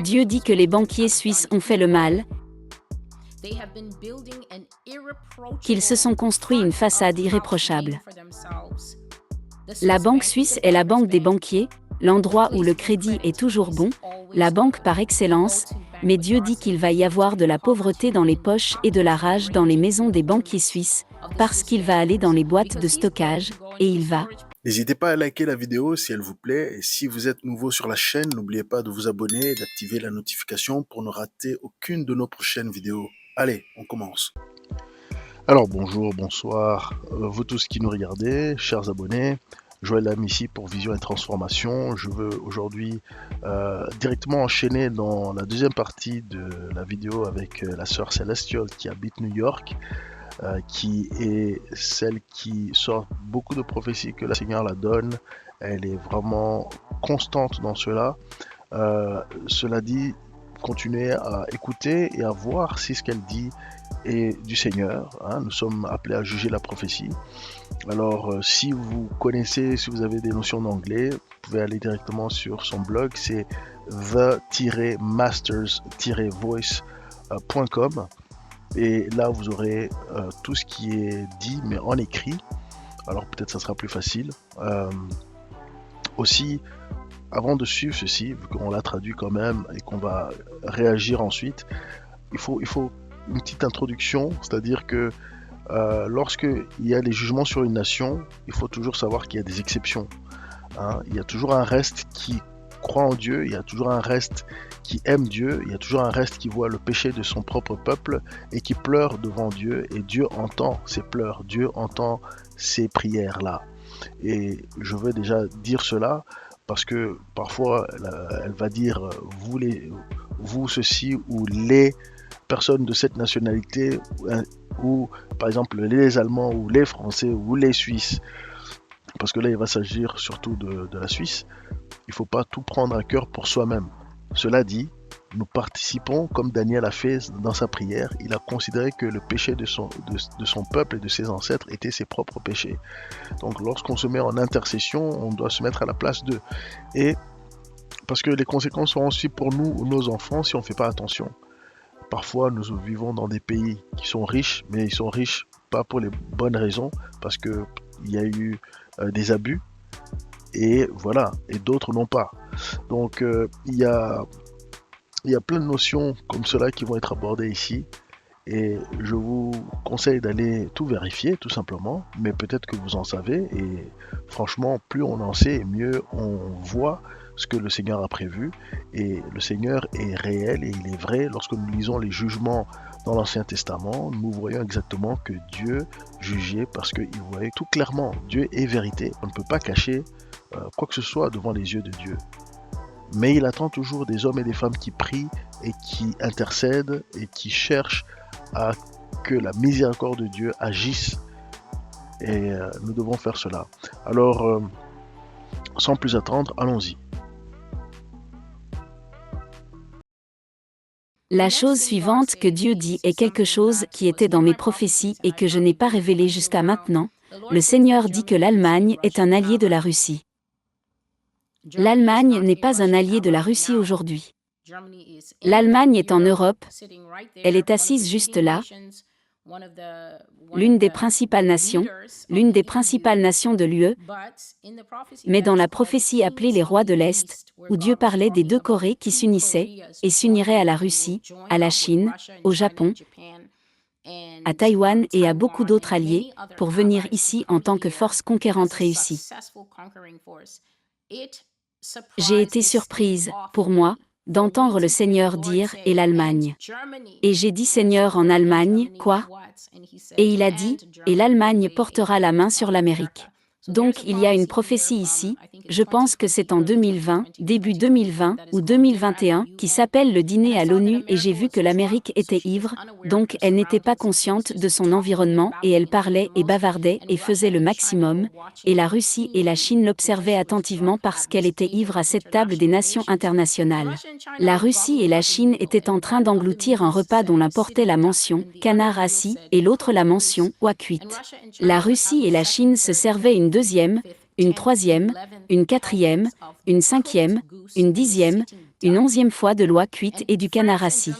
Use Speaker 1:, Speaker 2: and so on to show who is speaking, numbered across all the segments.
Speaker 1: Dieu dit que les banquiers suisses ont fait le mal, qu'ils se sont construits une façade irréprochable. La banque suisse est la banque des banquiers, l'endroit où le crédit est toujours bon, la banque par excellence, mais Dieu dit qu'il va y avoir de la pauvreté dans les poches et de la rage dans les maisons des banquiers suisses, parce qu'il va aller dans les boîtes de stockage, et il va.
Speaker 2: N'hésitez pas à liker la vidéo si elle vous plaît et si vous êtes nouveau sur la chaîne, n'oubliez pas de vous abonner et d'activer la notification pour ne rater aucune de nos prochaines vidéos. Allez, on commence. Alors bonjour, bonsoir, vous tous qui nous regardez, chers abonnés. Joël Lam ici pour Vision et Transformation. Je veux aujourd'hui directement enchaîner dans la deuxième partie de la vidéo avec la sœur Celestial qui habite New York. Qui est celle qui sort beaucoup de prophéties que le Seigneur la donne. Elle est vraiment constante dans cela. Cela dit, continuez à écouter et à voir si ce qu'elle dit est du Seigneur. Nous sommes appelés à juger la prophétie. Alors, si vous connaissez, si vous avez des notions d'anglais, vous pouvez aller directement sur son blog. C'est the-masters-voice.com. Et là, vous aurez tout ce qui est dit, mais en écrit. Alors peut-être ça sera plus facile. Aussi, avant de suivre ceci, vu qu'on l'a traduit quand même et qu'on va réagir ensuite, il faut une petite introduction, c'est-à-dire que lorsqu'il y a des jugements sur une nation, il faut toujours savoir qu'il y a des exceptions. Il y a toujours un reste qui croit en Dieu, il y a toujours un reste qui aime Dieu, il y a toujours un reste qui voit le péché de son propre peuple et qui pleure devant Dieu, et Dieu entend ses pleurs, Dieu entend ces prières-là. Et je veux déjà dire cela parce que parfois elle va dire vous ceci ou les personnes de cette nationalité ou par exemple les Allemands ou les Français ou les Suisses, parce que là il va s'agir surtout de la Suisse. Il ne faut pas tout prendre à cœur pour soi-même. Cela dit, nous participons comme Daniel a fait dans sa prière. Il a considéré que le péché de son peuple et de ses ancêtres était ses propres péchés. Donc lorsqu'on se met en intercession, on doit se mettre à la place d'eux. Et parce que les conséquences seront aussi pour nous ou nos enfants si on ne fait pas attention. Parfois, nous vivons dans des pays qui sont riches, mais ils sont riches pas pour les bonnes raisons, parce qu'il y a eu des abus. Et voilà, et d'autres n'ont pas. Donc il y a plein de notions comme cela qui vont être abordées ici. Et je vous conseille d'aller tout vérifier, tout simplement. Mais peut-être que vous en savez. Et franchement, plus on en sait, mieux on voit ce que le Seigneur a prévu. Et le Seigneur est réel et il est vrai. Lorsque nous lisons les jugements dans l'Ancien Testament, nous voyons exactement que Dieu jugeait parce qu'il voyait tout clairement. Dieu est vérité. On ne peut pas cacher quoi que ce soit devant les yeux de Dieu. Mais il attend toujours des hommes et des femmes qui prient et qui intercèdent et qui cherchent à que la miséricorde de Dieu agisse. Et nous devons faire cela. Alors, sans plus attendre, allons-y.
Speaker 1: La chose suivante que Dieu dit est quelque chose qui était dans mes prophéties et que je n'ai pas révélé jusqu'à maintenant. Le Seigneur dit que l'Allemagne est un allié de la Russie. L'Allemagne n'est pas un allié de la Russie aujourd'hui. L'Allemagne est en Europe, elle est assise juste là, l'une des principales nations de l'UE, mais dans la prophétie appelée les rois de l'Est, où Dieu parlait des deux Corées qui s'unissaient et s'uniraient à la Russie, à la Chine, au Japon, à Taïwan et à beaucoup d'autres alliés, pour venir ici en tant que force conquérante réussie. J'ai été surprise, pour moi, d'entendre le Seigneur dire « et l'Allemagne ». Et j'ai dit « Seigneur, en Allemagne, quoi ?» Et il a dit « et l'Allemagne portera la main sur l'Amérique ». Donc il y a une prophétie ici, je pense que c'est en 2020, début 2020 ou 2021, qui s'appelle le dîner à l'ONU et j'ai vu que l'Amérique était ivre, donc elle n'était pas consciente de son environnement et elle parlait et bavardait et faisait le maximum, et la Russie et la Chine l'observaient attentivement parce qu'elle était ivre à cette table des nations internationales. La Russie et la Chine étaient en train d'engloutir un repas dont l'un portait la mention « canard assis » et l'autre la mention « oie cuite ». La Russie et la Chine se servaient une deuxième, une troisième, une quatrième, une cinquième, une 10e, une 11e fois de l'oie cuite et du canard assis.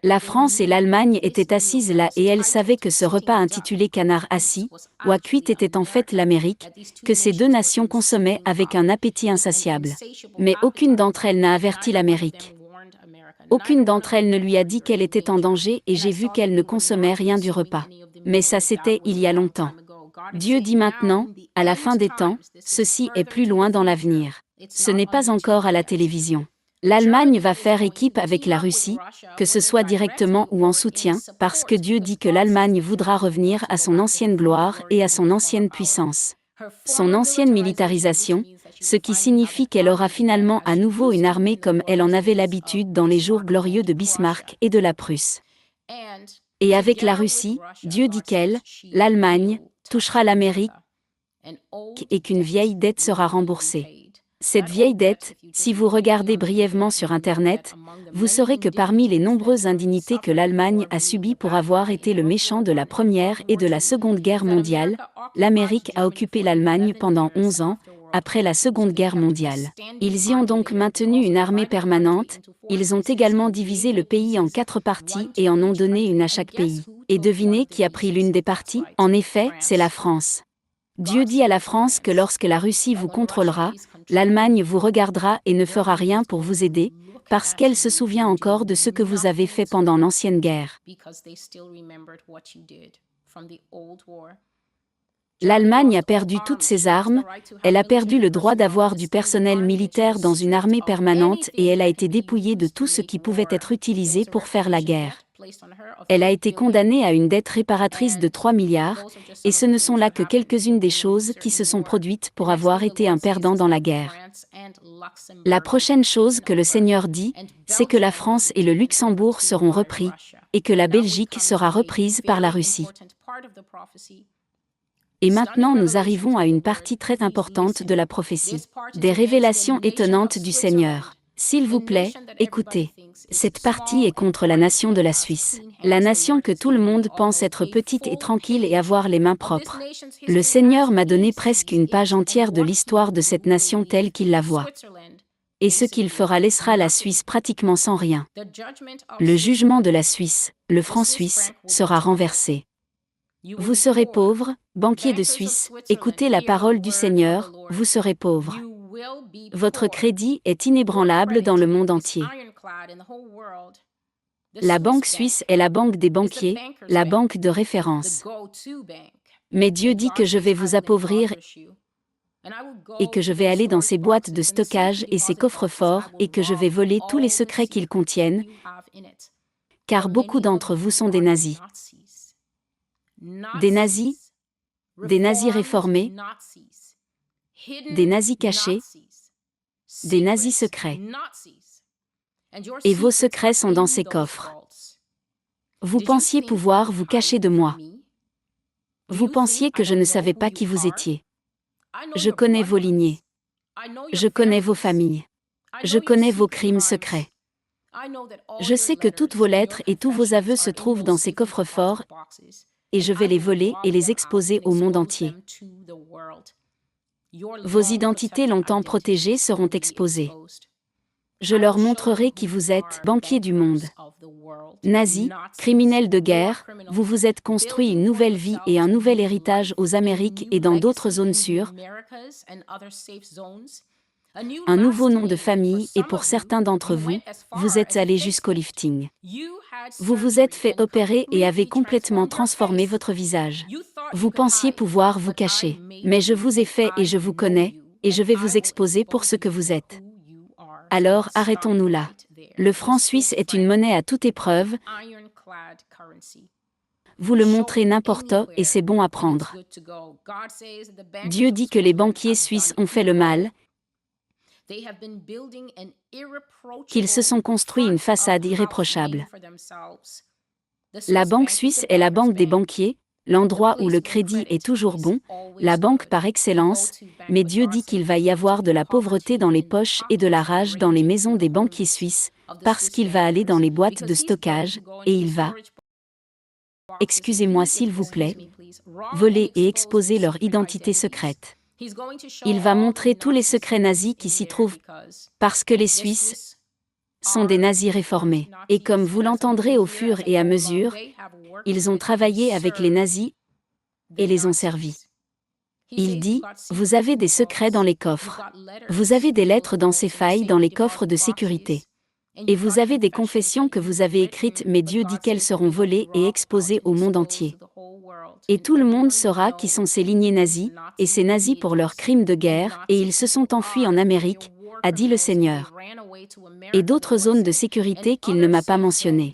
Speaker 1: La France et l'Allemagne étaient assises là et elles savaient que ce repas intitulé canard assis, oie cuite était en fait l'Amérique, que ces deux nations consommaient avec un appétit insatiable. Mais aucune d'entre elles n'a averti l'Amérique. Aucune d'entre elles ne lui a dit qu'elle était en danger et j'ai vu qu'elle ne consommait rien du repas. Mais ça c'était il y a longtemps. Dieu dit maintenant, à la fin des temps, ceci est plus loin dans l'avenir. Ce n'est pas encore à la télévision. L'Allemagne va faire équipe avec la Russie, que ce soit directement ou en soutien, parce que Dieu dit que l'Allemagne voudra revenir à son ancienne gloire et à son ancienne puissance. Son ancienne militarisation, ce qui signifie qu'elle aura finalement à nouveau une armée comme elle en avait l'habitude dans les jours glorieux de Bismarck et de la Prusse. Et avec la Russie, Dieu dit qu'elle, l'Allemagne, touchera l'Amérique et qu'une vieille dette sera remboursée. Cette vieille dette, si vous regardez brièvement sur Internet, vous saurez que parmi les nombreuses indignités que l'Allemagne a subies pour avoir été le méchant de la Première et de la Seconde Guerre mondiale, l'Amérique a occupé l'Allemagne pendant 11 ans, après la Seconde Guerre mondiale. Ils y ont donc maintenu une armée permanente, ils ont également divisé le pays en 4 parties et en ont donné une à chaque pays. Et devinez qui a pris l'une des parties? En effet, c'est la France. Dieu dit à la France que lorsque la Russie vous contrôlera, l'Allemagne vous regardera et ne fera rien pour vous aider, parce qu'elle se souvient encore de ce que vous avez fait pendant l'ancienne guerre. L'Allemagne a perdu toutes ses armes, elle a perdu le droit d'avoir du personnel militaire dans une armée permanente et elle a été dépouillée de tout ce qui pouvait être utilisé pour faire la guerre. Elle a été condamnée à une dette réparatrice de 3 milliards, et ce ne sont là que quelques-unes des choses qui se sont produites pour avoir été un perdant dans la guerre. La prochaine chose que le Seigneur dit, c'est que la France et le Luxembourg seront repris, et que la Belgique sera reprise par la Russie. Et maintenant nous arrivons à une partie très importante de la prophétie. Des révélations étonnantes du Seigneur. S'il vous plaît, écoutez. Cette partie est contre la nation de la Suisse. La nation que tout le monde pense être petite et tranquille et avoir les mains propres. Le Seigneur m'a donné presque une page entière de l'histoire de cette nation telle qu'il la voit. Et ce qu'il fera laissera la Suisse pratiquement sans rien. Le jugement de la Suisse, le franc suisse, sera renversé. Vous serez pauvres, banquiers de Suisse, écoutez la parole du Seigneur, vous serez pauvres. Votre crédit est inébranlable dans le monde entier. La banque suisse est la banque des banquiers, la banque de référence. Mais Dieu dit que je vais vous appauvrir et que je vais aller dans ces boîtes de stockage et ces coffres-forts et que je vais voler tous les secrets qu'ils contiennent, car beaucoup d'entre vous sont des nazis. Des nazis réformés, des nazis cachés, des nazis secrets. Et vos secrets sont dans ces coffres. Vous pensiez pouvoir vous cacher de moi. Vous pensiez que je ne savais pas qui vous étiez. Je connais vos lignées. Je connais vos familles. Je connais vos crimes secrets. Je sais que toutes vos lettres et tous vos aveux se trouvent dans ces coffres forts, et je vais les voler et les exposer au monde entier. Vos identités longtemps protégées seront exposées. Je leur montrerai qui vous êtes, banquiers du monde. Nazis, criminels de guerre, vous vous êtes construit une nouvelle vie et un nouvel héritage aux Amériques et dans d'autres zones sûres, un nouveau nom de famille et pour certains d'entre vous, vous êtes allés jusqu'au lifting. Vous vous êtes fait opérer et avez complètement transformé votre visage. Vous pensiez pouvoir vous cacher, mais je vous ai fait et je vous connais, et je vais vous exposer pour ce que vous êtes. Alors arrêtons-nous là. Le franc suisse est une monnaie à toute épreuve. Vous le montrez n'importe où et c'est bon à prendre. Dieu dit que les banquiers suisses ont fait le mal, qu'ils se sont construits une façade irréprochable. La banque suisse est la banque des banquiers, l'endroit où le crédit est toujours bon, la banque par excellence, mais Dieu dit qu'il va y avoir de la pauvreté dans les poches et de la rage dans les maisons des banquiers suisses, parce qu'il va aller dans les boîtes de stockage, et il va, excusez-moi s'il vous plaît, voler et exposer leur identité secrète. Il va montrer tous les secrets nazis qui s'y trouvent, parce que les Suisses sont des nazis réformés. Et comme vous l'entendrez au fur et à mesure, ils ont travaillé avec les nazis et les ont servis. Il dit, vous avez des secrets dans les coffres. Vous avez des lettres dans ces failles dans les coffres de sécurité. Et vous avez des confessions que vous avez écrites, mais Dieu dit qu'elles seront volées et exposées au monde entier. Et tout le monde saura qui sont ces lignées nazis, et ces nazis pour leurs crimes de guerre, et ils se sont enfuis en Amérique, a dit le Seigneur. Et d'autres zones de sécurité qu'il ne m'a pas mentionnées.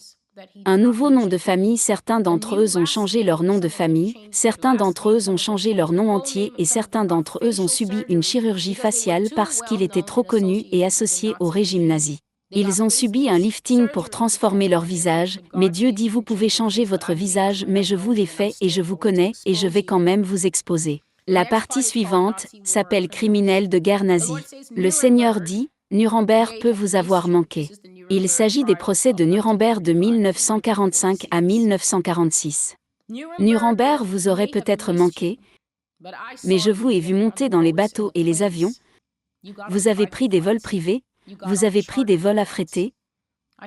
Speaker 1: Un nouveau nom de famille, certains d'entre eux ont changé leur nom de famille, certains d'entre eux ont changé leur nom entier et certains d'entre eux ont subi une chirurgie faciale parce qu'il était trop connu et associé au régime nazi. Ils ont subi un lifting pour transformer leur visage, mais Dieu dit vous pouvez changer votre visage mais je vous l'ai fait et je vous connais et je vais quand même vous exposer. La partie suivante s'appelle criminels de guerre nazi. Le Seigneur dit, Nuremberg peut vous avoir manqué. Il s'agit des procès de Nuremberg de 1945 à 1946. Nuremberg vous aurait peut-être manqué, mais je vous ai vu monter dans les bateaux et les avions. Vous avez pris des vols privés, vous avez pris des vols affrétés.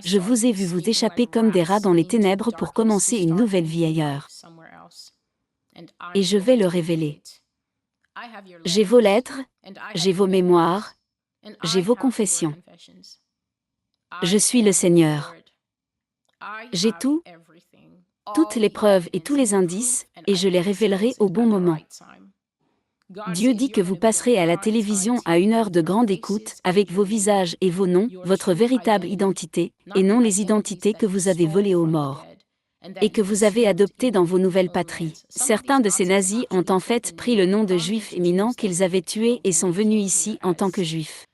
Speaker 1: Je vous ai vu vous échapper comme des rats dans les ténèbres pour commencer une nouvelle vie ailleurs. Et je vais le révéler. J'ai vos lettres, j'ai vos mémoires, j'ai vos confessions. Je suis le Seigneur. J'ai tout, toutes les preuves et tous les indices, et je les révélerai au bon moment. Dieu dit que vous passerez à la télévision à une heure de grande écoute, avec vos visages et vos noms, votre véritable identité, et non les identités que vous avez volées aux morts. Et que vous avez adoptées dans vos nouvelles patries. Certains de ces nazis ont en fait pris le nom de juifs éminents qu'ils avaient tués et sont venus ici en tant que juifs.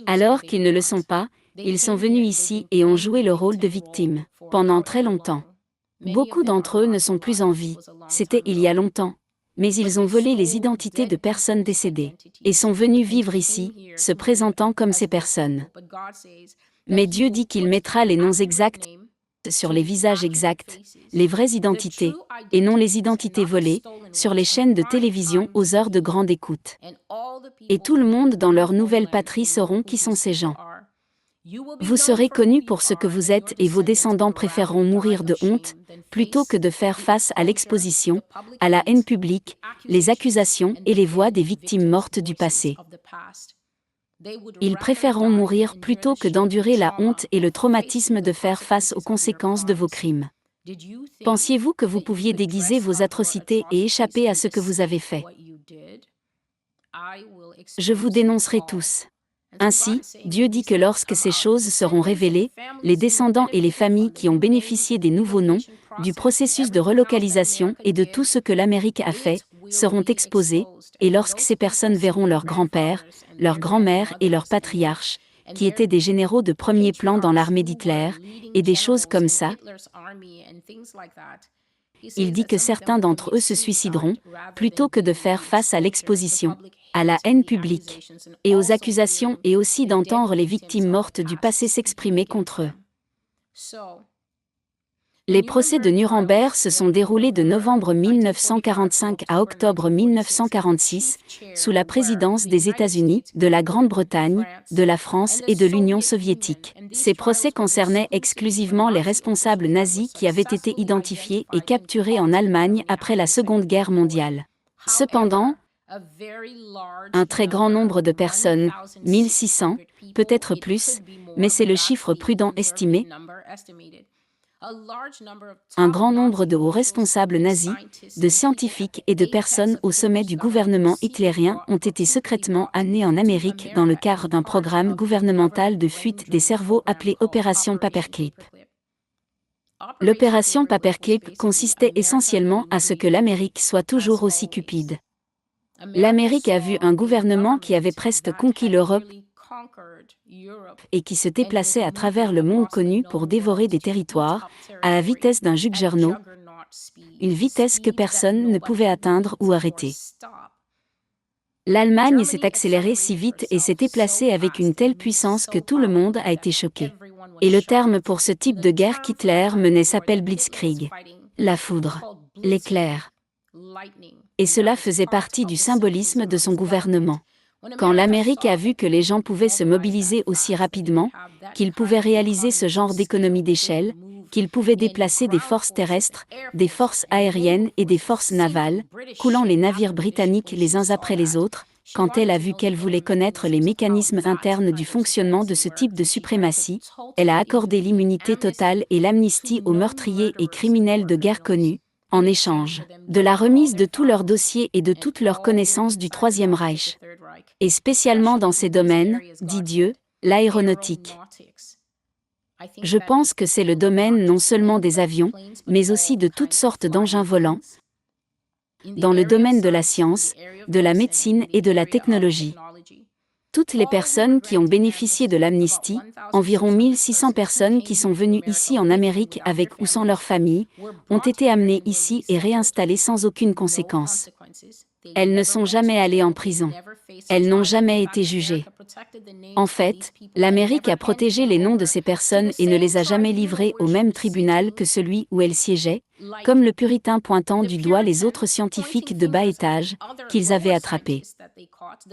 Speaker 1: Alors qu'ils ne le sont pas, ils sont venus ici et ont joué le rôle de victime, pendant très longtemps. Beaucoup d'entre eux ne sont plus en vie, c'était il y a longtemps. Mais ils ont volé les identités de personnes décédées, et sont venus vivre ici, se présentant comme ces personnes. Mais Dieu dit qu'il mettra les noms exacts sur les visages exacts, les vraies identités, et non les identités volées, sur les chaînes de télévision aux heures de grande écoute. Et tout le monde dans leur nouvelle patrie sauront qui sont ces gens. Vous serez connus pour ce que vous êtes et vos descendants préféreront mourir de honte, plutôt que de faire face à l'exposition, à la haine publique, les accusations et les voix des victimes mortes du passé. Ils préféreront mourir plutôt que d'endurer la honte et le traumatisme de faire face aux conséquences de vos crimes. Pensiez-vous que vous pouviez déguiser vos atrocités et échapper à ce que vous avez fait? Je vous dénoncerai tous. Ainsi, Dieu dit que lorsque ces choses seront révélées, les descendants et les familles qui ont bénéficié des nouveaux noms, du processus de relocalisation et de tout ce que l'Amérique a fait, seront exposés, et lorsque ces personnes verront leurs grands-pères, leurs grands-mères et leurs patriarches, qui étaient des généraux de premier plan dans l'armée d'Hitler, et des choses comme ça, il dit que certains d'entre eux se suicideront, plutôt que de faire face à l'exposition, à la haine publique, et aux accusations et aussi d'entendre les victimes mortes du passé s'exprimer contre eux. Les procès de Nuremberg se sont déroulés de novembre 1945 à octobre 1946, sous la présidence des États-Unis, de la Grande-Bretagne, de la France et de l'Union soviétique. Ces procès concernaient exclusivement les responsables nazis qui avaient été identifiés et capturés en Allemagne après la Seconde Guerre mondiale. Cependant, un très grand nombre de personnes, 1600, peut-être plus, mais c'est le chiffre prudent estimé, un grand nombre de hauts responsables nazis, de scientifiques et de personnes au sommet du gouvernement hitlérien ont été secrètement amenés en Amérique dans le cadre d'un programme gouvernemental de fuite des cerveaux appelé Opération Paperclip. L'opération Paperclip consistait essentiellement à ce que l'Amérique soit toujours aussi cupide. L'Amérique a vu un gouvernement qui avait presque conquis l'Europe et qui se déplaçait à travers le monde connu pour dévorer des territoires, à la vitesse d'un juggernaut, une vitesse que personne ne pouvait atteindre ou arrêter. L'Allemagne s'est accélérée si vite et s'est déplacée avec une telle puissance que tout le monde a été choqué. Et le terme pour ce type de guerre qu'Hitler menait s'appelle Blitzkrieg, la foudre, l'éclair. et cela faisait partie du symbolisme de son gouvernement. Quand l'Amérique a vu que les gens pouvaient se mobiliser aussi rapidement, qu'ils pouvaient réaliser ce genre d'économie d'échelle, qu'ils pouvaient déplacer des forces terrestres, des forces aériennes et des forces navales, coulant les navires britanniques les uns après les autres, quand elle a vu qu'elle voulait connaître les mécanismes internes du fonctionnement de ce type de suprématie, elle a accordé l'immunité totale et l'amnistie aux meurtriers et criminels de guerre connus, en échange de la remise de tous leurs dossiers et de toutes leurs connaissances du Troisième Reich. Et spécialement dans ces domaines, dit Dieu, l'aéronautique. Je pense que c'est le domaine non seulement des avions, mais aussi de toutes sortes d'engins volants, dans le domaine de la science, de la médecine et de la technologie. Toutes les personnes qui ont bénéficié de l'amnistie, environ 1600 personnes qui sont venues ici en Amérique avec ou sans leur famille, ont été amenées ici et réinstallées sans aucune conséquence. Elles ne sont jamais allées en prison. Elles n'ont jamais été jugées. En fait, l'Amérique a protégé les noms de ces personnes et ne les a jamais livrées au même tribunal que celui où elles siégeaient, comme le Puritain pointant du doigt les autres scientifiques de bas étage qu'ils avaient attrapés.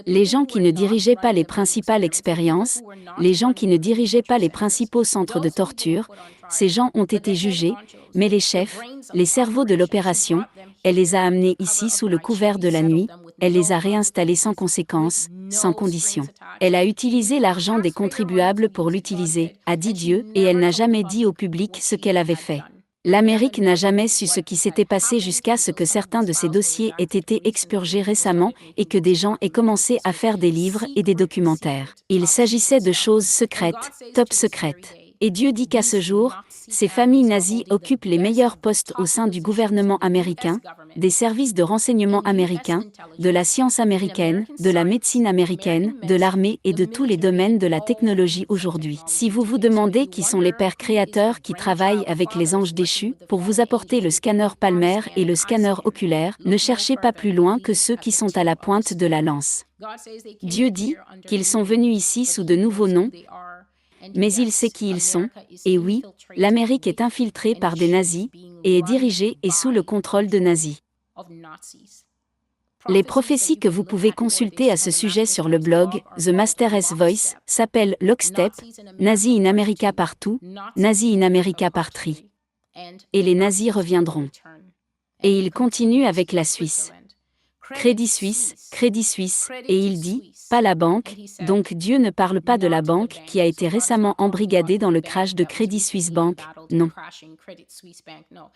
Speaker 1: Les gens qui ne dirigeaient pas les principales expériences, les gens qui ne dirigeaient pas les principaux centres de torture, ces gens ont été jugés, mais les chefs, les cerveaux de l'opération, elle les a amenés ici sous le couvert de la nuit, elle les a réinstallés sans conséquence, sans condition. Elle a utilisé l'argent des contribuables pour l'utiliser, a dit Dieu, et elle n'a jamais dit au public ce qu'elle avait fait. L'Amérique n'a jamais su ce qui s'était passé jusqu'à ce que certains de ces dossiers aient été expurgés récemment et que des gens aient. À faire des livres et des documentaires. Il s'agissait de choses secrètes, top secrètes. Et Dieu dit qu'à ce jour, ces familles nazies occupent les meilleurs postes au sein du gouvernement américain, des services de renseignement américains, de la science américaine, de la médecine américaine, de l'armée et de tous les domaines de la technologie aujourd'hui. Si vous vous demandez qui sont les pères créateurs qui travaillent avec les anges déchus pour vous apporter le scanner palmaire et le scanner oculaire, ne cherchez pas plus loin que ceux qui sont à la pointe de la lance. Dieu dit qu'ils sont venus ici sous de nouveaux noms, mais il sait qui ils sont, et oui, l'Amérique est infiltrée par des nazis, et est dirigée et sous le contrôle de nazis. Les prophéties que vous pouvez consulter à ce sujet sur le blog The Master's Voice s'appellent Lockstep, Nazis in America partout, Nazis in America par tri. Et les nazis reviendront. Et il continue avec la Suisse. Crédit Suisse, et il dit, pas la banque, donc Dieu ne parle pas de la banque qui a été récemment embrigadée dans le crash de Crédit Suisse Bank, non.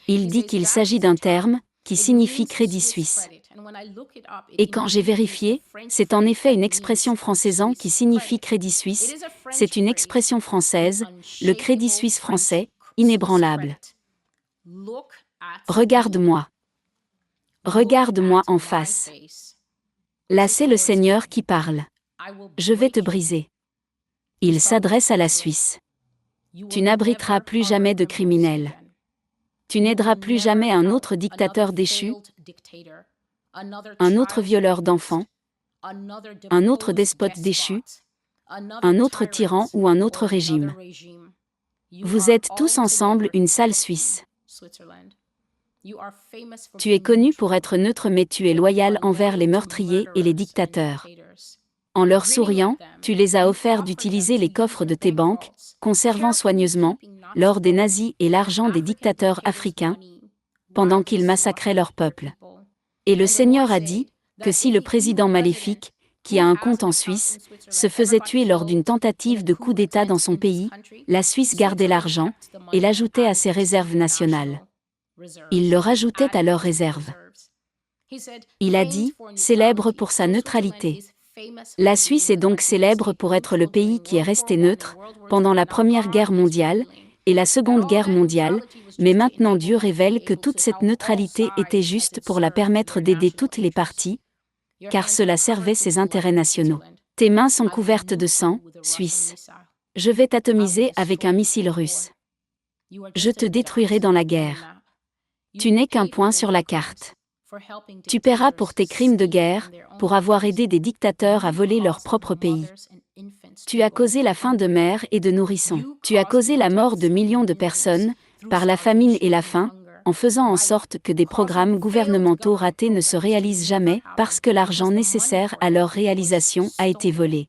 Speaker 1: Il dit qu'il s'agit d'un terme, qui signifie Crédit Suisse. Et quand j'ai vérifié, c'est en effet une expression françaisante qui signifie Crédit Suisse, c'est une expression française, le Crédit Suisse français, inébranlable. Regarde-moi. Regarde-moi en face. Là c'est le Seigneur qui parle. Je vais te briser. Il s'adresse à la Suisse. Tu n'abriteras plus jamais de criminels. Tu n'aideras plus jamais un autre dictateur déchu, un autre violeur d'enfants, un autre despote déchu, un autre tyran ou un autre régime. Vous êtes tous ensemble une sale Suisse. Tu es connu pour être neutre mais tu es loyal envers les meurtriers et les dictateurs. En leur souriant, tu les as offerts d'utiliser les coffres de tes banques, conservant soigneusement, l'or des nazis et l'argent des dictateurs africains, pendant qu'ils massacraient leur peuple. Et le Seigneur a dit que si le président maléfique, qui a un compte en Suisse, se faisait tuer lors d'une tentative de coup d'État dans son pays, la Suisse gardait l'argent et l'ajoutait à ses réserves nationales. Il le rajoutait à leurs réserves. Il a dit, célèbre pour sa neutralité. La Suisse est donc célèbre pour être le pays qui est resté neutre pendant la Première Guerre mondiale et la Seconde Guerre mondiale, mais maintenant Dieu révèle que toute cette neutralité était juste pour la permettre d'aider toutes les parties, car cela servait ses intérêts nationaux. Tes mains sont couvertes de sang, Suisse. Je vais t'atomiser avec un missile russe. Je te détruirai dans la guerre. Tu n'es qu'un point sur la carte. Tu paieras pour tes crimes de guerre, pour avoir aidé des dictateurs à voler leur propre pays. Tu as causé la faim de mères et de nourrissons. Tu as causé la mort de millions de personnes, par la famine et la faim, en faisant en sorte que des programmes gouvernementaux ratés ne se réalisent jamais parce que l'argent nécessaire à leur réalisation a été volé.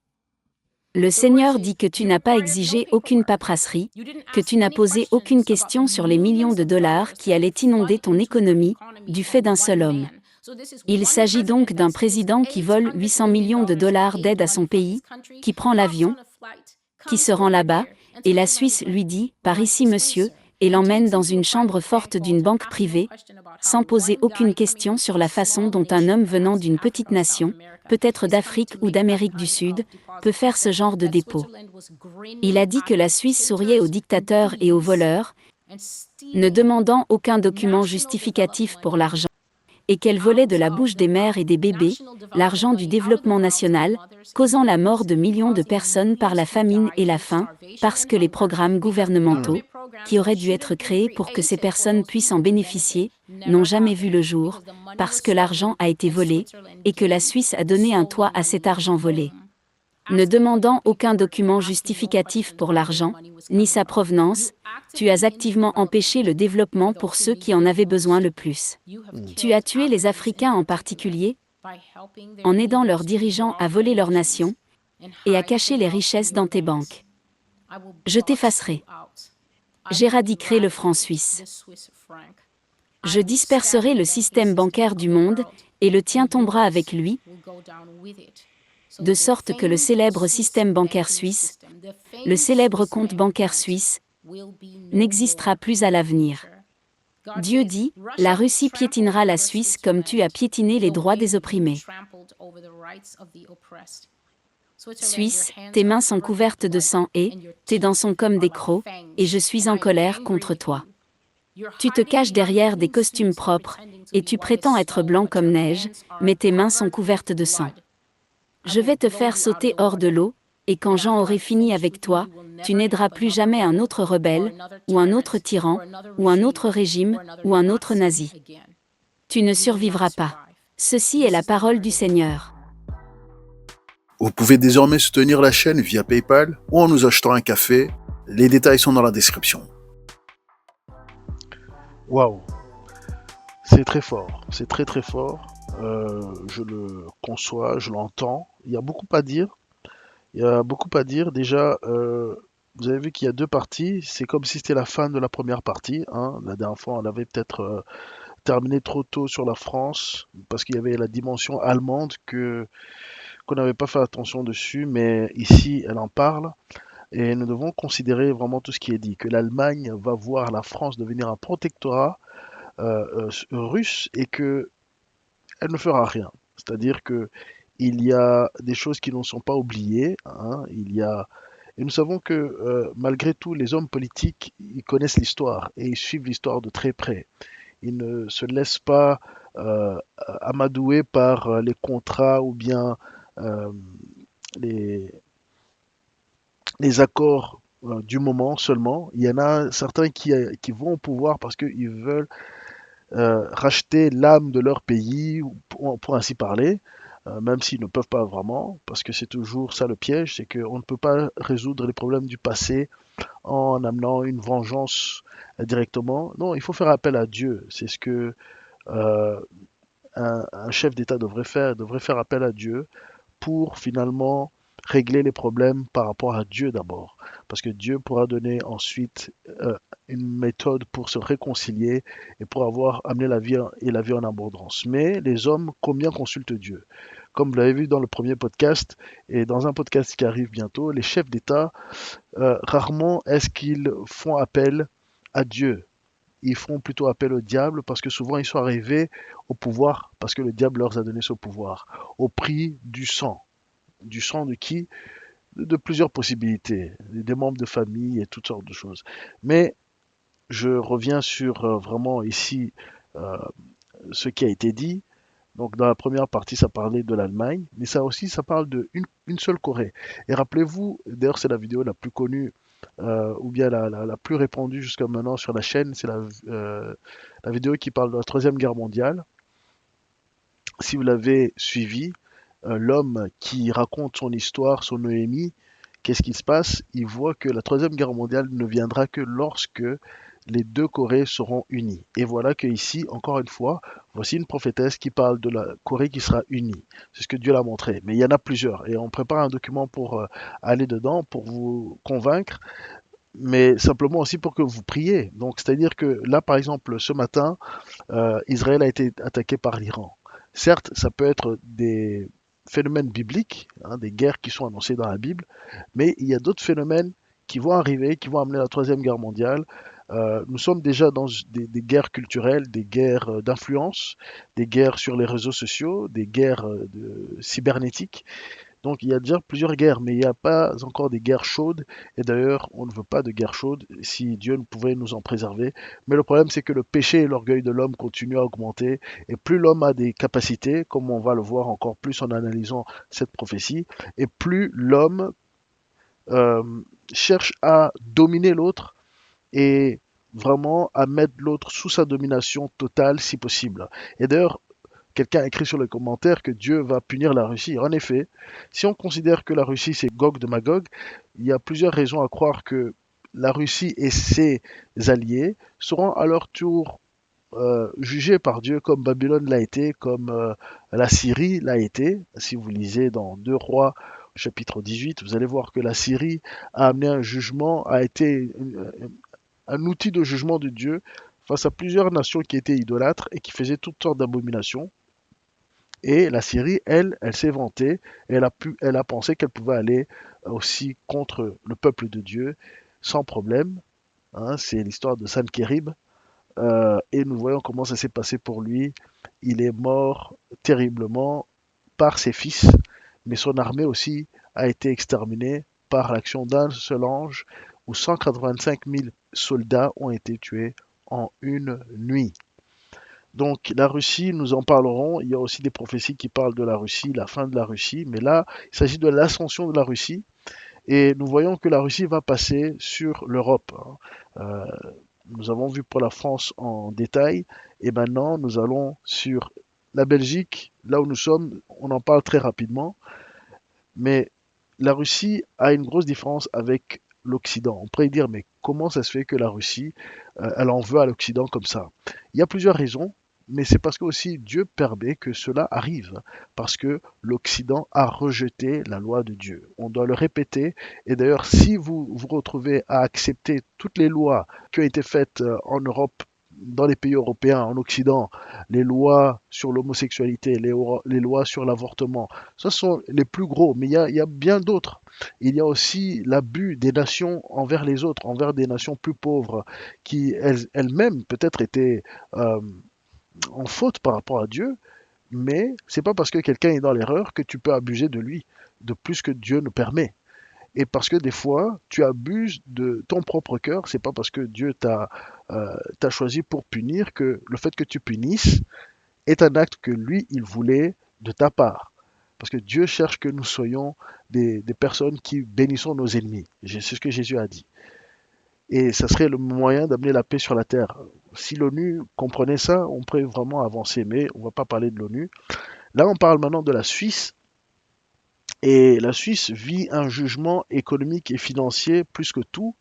Speaker 1: Le Seigneur dit que tu n'as pas exigé aucune paperasserie, que tu n'as posé aucune question sur les millions de dollars qui allaient inonder ton économie, du fait d'un seul homme. Il s'agit donc d'un président qui vole 800 millions de dollars d'aide à son pays, qui prend l'avion, qui se rend là-bas, et la Suisse lui dit « Par ici monsieur », et l'emmène dans une chambre forte d'une banque privée, sans poser aucune question sur la façon dont un homme venant d'une petite nation, peut-être d'Afrique ou d'Amérique du Sud, peut faire ce genre de dépôt. Il a dit que la Suisse souriait aux dictateurs et aux voleurs, ne demandant aucun document justificatif pour l'argent, et qu'elle volait de la bouche des mères et des bébés, l'argent du développement national, causant la mort de millions de personnes par la famine et la faim, parce que les programmes gouvernementaux, qui auraient dû être créés pour que ces personnes puissent en bénéficier, n'ont jamais vu le jour, parce que l'argent a été volé, et que la Suisse a donné un toit à cet argent volé. Ne demandant aucun document justificatif pour l'argent, ni sa provenance, tu as activement empêché le développement pour ceux qui en avaient besoin le plus. Tu as tué les Africains en particulier, en aidant leurs dirigeants à voler leur nation, et à cacher les richesses dans tes banques. Je t'effacerai. J'éradiquerai le franc suisse. Je disperserai le système bancaire du monde, et le tien tombera avec lui, de sorte que le célèbre système bancaire suisse, le célèbre compte bancaire suisse, n'existera plus à l'avenir. Dieu dit, la Russie piétinera la Suisse comme tu as piétiné les droits des opprimés. Suisse, tes mains sont couvertes de sang et, tes dents sont comme des crocs, et je suis en colère contre toi. Tu te caches derrière des costumes propres, et tu prétends être blanc comme neige, mais tes mains sont couvertes de sang. Je vais te faire sauter hors de l'eau, et quand j'en aurai fini avec toi, tu n'aideras plus jamais un autre rebelle, ou un autre tyran, ou un autre régime, ou un autre nazi. Tu ne survivras pas. Ceci est la parole du Seigneur.
Speaker 3: Vous pouvez désormais soutenir la chaîne via PayPal ou en nous achetant un café. Les détails sont dans la description.
Speaker 2: Waouh, c'est très fort, c'est très très fort. Je le conçois, je l'entends. Il y a beaucoup à dire. Il y a beaucoup à dire. Déjà, vous avez vu qu'il y a deux parties. C'est comme si c'était la fin de la première partie, hein. La dernière fois, on avait peut-être terminé trop tôt sur la France parce qu'il y avait la dimension allemande qu'on n'avait pas fait attention dessus, mais ici, elle en parle. Et nous devons considérer vraiment tout ce qui est dit, que l'Allemagne va voir la France devenir un protectorat russe et que elle ne fera rien. C'est-à-dire que il y a des choses qui ne sont pas oubliées, hein. Et nous savons que malgré tout, les hommes politiques, ils connaissent l'histoire et ils suivent l'histoire de très près. Ils ne se laissent pas amadouer par les contrats ou bien euh, les, les accords du moment seulement. Il y en a certains qui vont au pouvoir parce qu'ils veulent racheter l'âme de leur pays, pour ainsi parler, même s'ils ne peuvent pas vraiment, parce que c'est toujours ça le piège, c'est qu'on ne peut pas résoudre les problèmes du passé en amenant une vengeance directement. Non, il faut faire appel à Dieu. C'est ce que euh, un chef d'État devrait faire appel à Dieu pour finalement régler les problèmes par rapport à Dieu d'abord. Parce que Dieu pourra donner ensuite une méthode pour se réconcilier et pour avoir amené la vie et la vie en abondance. Mais les hommes, combien consultent Dieu? Comme vous l'avez vu dans le premier podcast et dans un podcast qui arrive bientôt, les chefs d'État, rarement est-ce qu'ils font appel à Dieu. Ils font plutôt appel au diable parce que souvent ils sont arrivés au pouvoir parce que le diable leur a donné ce pouvoir au prix du sang. Du sang de qui? De plusieurs possibilités, des membres de famille et toutes sortes de choses. Mais je reviens sur vraiment ici euh, ce qui a été dit. Donc dans la première partie, ça parlait de l'Allemagne, mais ça aussi, ça parle une seule Corée. Et rappelez-vous, d'ailleurs c'est la vidéo la plus connue, ou bien la plus répandue jusqu'à maintenant sur la chaîne, c'est la vidéo qui parle de la Troisième Guerre mondiale. Si vous l'avez suivi, l'homme qui raconte son histoire, son Noémie, qu'est-ce qui se passe? Il voit que la Troisième Guerre mondiale ne viendra que lorsque les deux Corées seront unies. Et voilà que ici, encore une fois, voici une prophétesse qui parle de la Corée qui sera unie. C'est ce que Dieu l'a montré. Mais il y en a plusieurs. Et on prépare un document pour aller dedans, pour vous convaincre, mais simplement aussi pour que vous priez. Donc, c'est-à-dire que là, par exemple, ce matin, Israël a été attaqué par l'Iran. Certes, ça peut être des phénomènes bibliques, hein, des guerres qui sont annoncées dans la Bible, mais il y a d'autres phénomènes qui vont arriver, qui vont amener la Troisième Guerre mondiale. Nous sommes déjà dans des guerres culturelles, des guerres d'influence, des guerres sur les réseaux sociaux, des guerres cybernétiques. Donc il y a déjà plusieurs guerres, mais il n'y a pas encore des guerres chaudes. Et d'ailleurs, on ne veut pas de guerre chaude si Dieu ne pouvait nous en préserver. Mais le problème, c'est que le péché et l'orgueil de l'homme continuent à augmenter. Et plus l'homme a des capacités, comme on va le voir encore plus en analysant cette prophétie, et plus l'homme euh, cherche à dominer l'autre et vraiment à mettre l'autre sous sa domination totale si possible. Et d'ailleurs, quelqu'un a écrit sur les commentaires que Dieu va punir la Russie. En effet, si on considère que la Russie c'est Gog de Magog, il y a plusieurs raisons à croire que la Russie et ses alliés seront à leur tour jugés par Dieu comme Babylone l'a été, comme la Syrie l'a été. Si vous lisez dans 2 Rois chapitre 18, vous allez voir que la Syrie a amené un jugement, a été un outil de jugement de Dieu face à plusieurs nations qui étaient idolâtres et qui faisaient toutes sortes d'abominations. Et la Syrie, elle s'est vantée, et elle a pensé qu'elle pouvait aller aussi contre le peuple de Dieu sans problème. Hein, c'est l'histoire de Sanchérib. Et nous voyons comment ça s'est passé pour lui. Il est mort terriblement par ses fils, mais son armée aussi a été exterminée par l'action d'un seul ange, où 185 000 soldats ont été tués en une nuit. Donc la Russie, nous en parlerons. Il y a aussi des prophéties qui parlent de la Russie, la fin de la Russie. Mais là, il s'agit de l'ascension de la Russie. Et nous voyons que la Russie va passer sur l'Europe. Nous avons vu pour la France en détail. Et maintenant, nous allons sur la Belgique, là où nous sommes. On en parle très rapidement. Mais la Russie a une grosse différence avec l'Occident. On pourrait dire, mais comment ça se fait que la Russie, elle en veut à l'Occident comme ça? Il y a plusieurs raisons, mais c'est parce que aussi Dieu permet que cela arrive, parce que l'Occident a rejeté la loi de Dieu. On doit le répéter, et d'ailleurs, si vous vous retrouvez à accepter toutes les lois qui ont été faites en Europe, dans les pays européens, en Occident, les lois sur l'homosexualité, les lois sur l'avortement, ce sont les plus gros, mais il y a bien d'autres. Il y a aussi l'abus des nations envers les autres, envers des nations plus pauvres, qui elles-mêmes peut-être étaient euh, en faute par rapport à Dieu, mais c'est pas parce que quelqu'un est dans l'erreur que tu peux abuser de lui, de plus que Dieu ne permet. Et parce que des fois, tu abuses de ton propre cœur, c'est pas parce que Dieu t'a choisi pour punir que le fait que tu punisses est un acte que lui, il voulait de ta part. Parce que Dieu cherche que nous soyons des personnes qui bénissons nos ennemis. C'est ce que Jésus a dit. Et ça serait le moyen d'amener la paix sur la terre. Si l'ONU comprenait ça, on pourrait vraiment avancer, mais on ne va pas parler de l'ONU. Là, on parle maintenant de la Suisse. Et la Suisse vit un jugement économique et financier plus que tout.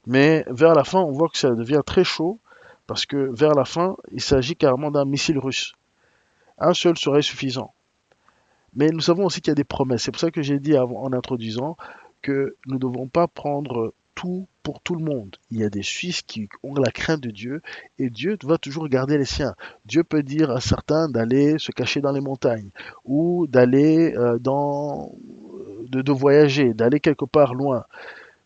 Speaker 2: Mais vers la fin, on voit que ça devient très chaud. Parce que vers la fin, il s'agit carrément d'un missile russe. Un seul serait suffisant. Mais nous savons aussi qu'il y a des promesses. C'est pour ça que j'ai dit en introduisant que nous ne devons pas prendre tout pour tout le monde. Il y a des Suisses qui ont la crainte de Dieu et Dieu va toujours garder les siens. Dieu peut dire à certains d'aller se cacher dans les montagnes ou d'aller de voyager, d'aller quelque part loin.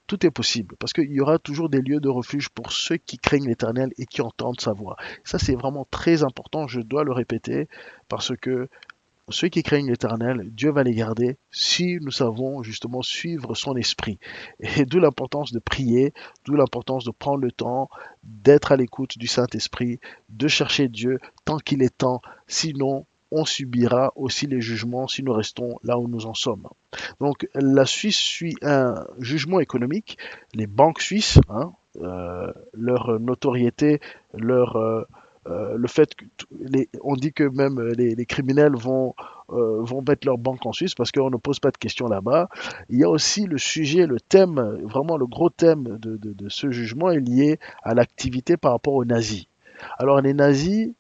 Speaker 2: Tout est possible parce qu'il y aura toujours des lieux de refuge pour ceux qui craignent l'Éternel et qui entendent sa voix. Ça, c'est vraiment très important. Je dois le répéter parce que ceux qui craignent l'Éternel, Dieu va les garder si nous savons justement suivre son esprit. Et d'où l'importance de prier, d'où l'importance de prendre le temps, d'être à l'écoute du Saint-Esprit, de chercher Dieu tant qu'il est temps. Sinon, on subira aussi les jugements si nous restons là où nous en sommes. Donc la Suisse suit un jugement économique. Les banques suisses, leur notoriété, le fait que on dit que même les criminels vont vont mettre leur banque en Suisse parce qu'on ne pose pas de questions là-bas. Il y a aussi le sujet, le thème, vraiment le gros thème de ce jugement est lié à l'activité par rapport aux nazis. Alors les nazis,